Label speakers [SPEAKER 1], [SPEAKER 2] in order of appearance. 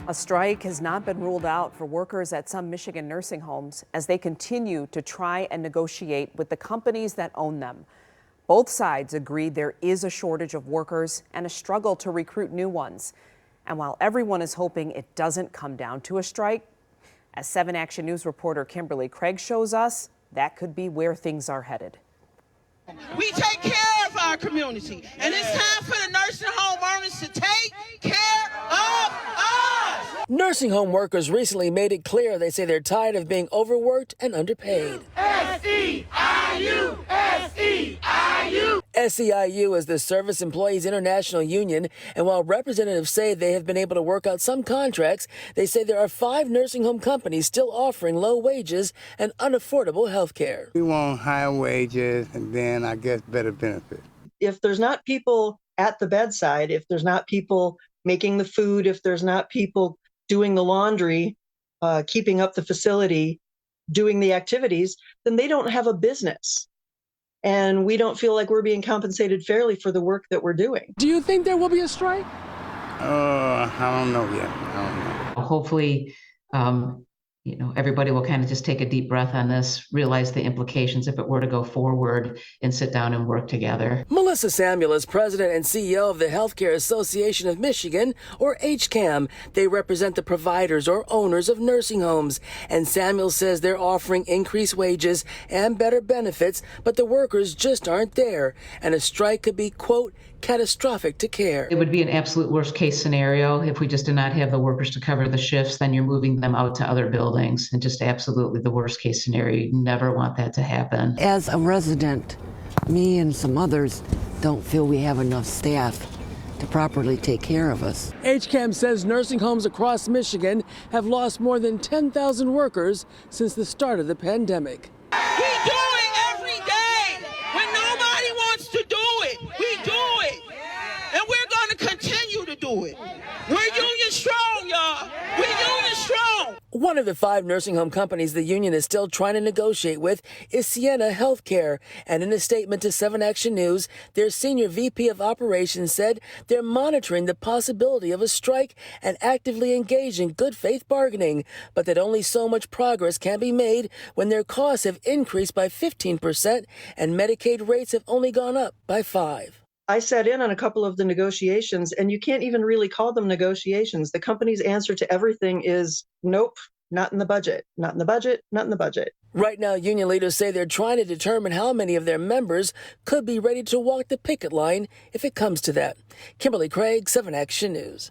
[SPEAKER 1] A strike has not been ruled out for workers at some Michigan nursing homes as they continue to try and negotiate with the companies that own them. Both sides agree there is a shortage of workers and a struggle to recruit new ones. And while everyone is hoping it doesn't come down to a strike, as 7 Action News reporter Kimberly Craig shows us, that could be where things are headed.
[SPEAKER 2] We take care of our community, and it's time for the nursing home owners to take care of us.
[SPEAKER 3] Nursing home workers recently made it clear they say they're tired of being overworked and underpaid.
[SPEAKER 2] SEIU, SEIU.
[SPEAKER 3] SEIU is the Service Employees International Union, and while representatives say they have been able to work out some contracts, they say there are 5 nursing home companies still offering low wages and unaffordable health care.
[SPEAKER 4] We want higher wages and then, I guess, better benefits.
[SPEAKER 5] If there's not people at the bedside, if there's not people making the food, if there's not people doing the laundry, keeping up the facility, doing the activities, then they don't have a business. And we don't feel like we're being compensated fairly for the work that we're doing.
[SPEAKER 3] Do you think there will be a strike?
[SPEAKER 4] I don't know yet. I don't know.
[SPEAKER 6] Hopefully, everybody will kind of just take a deep breath on this, realize the implications if it were to go forward, and sit down and work together.
[SPEAKER 3] Melissa Samuel is president and CEO of the Healthcare Association of Michigan, or HCAM. They represent the providers or owners of nursing homes. And Samuel says they're offering increased wages and better benefits, but the workers just aren't there. And a strike could be, quote, catastrophic to care.
[SPEAKER 6] It would be an absolute worst case scenario if we just did not have the workers to cover the shifts. Then you're moving them out to other buildings, and just absolutely the worst case scenario. You never want that to happen.
[SPEAKER 7] As a resident, me and some others don't feel we have enough staff to properly take care of us.
[SPEAKER 3] HCAM says nursing homes across Michigan have lost more than 10,000 workers since the start of the pandemic.
[SPEAKER 2] We do it every day. When nobody wants to do it, we do it. And we're going to continue to do it. We're union strong, y'all. We're union strong.
[SPEAKER 3] One of the 5 nursing home companies the union is still trying to negotiate with is Sienna Healthcare. And in a statement to 7 Action News, their senior VP of operations said they're monitoring the possibility of a strike and actively engaged in good faith bargaining, but that only so much progress can be made when their costs have increased by 15% and Medicaid rates have only gone up by 5%.
[SPEAKER 5] I sat in on a couple of the negotiations, and you can't even really call them negotiations. The company's answer to everything is, nope, not in the budget, not in the budget, not in the budget.
[SPEAKER 3] Right now, union leaders say they're trying to determine how many of their members could be ready to walk the picket line if it comes to that. Kimberly Craig, 7 Action News.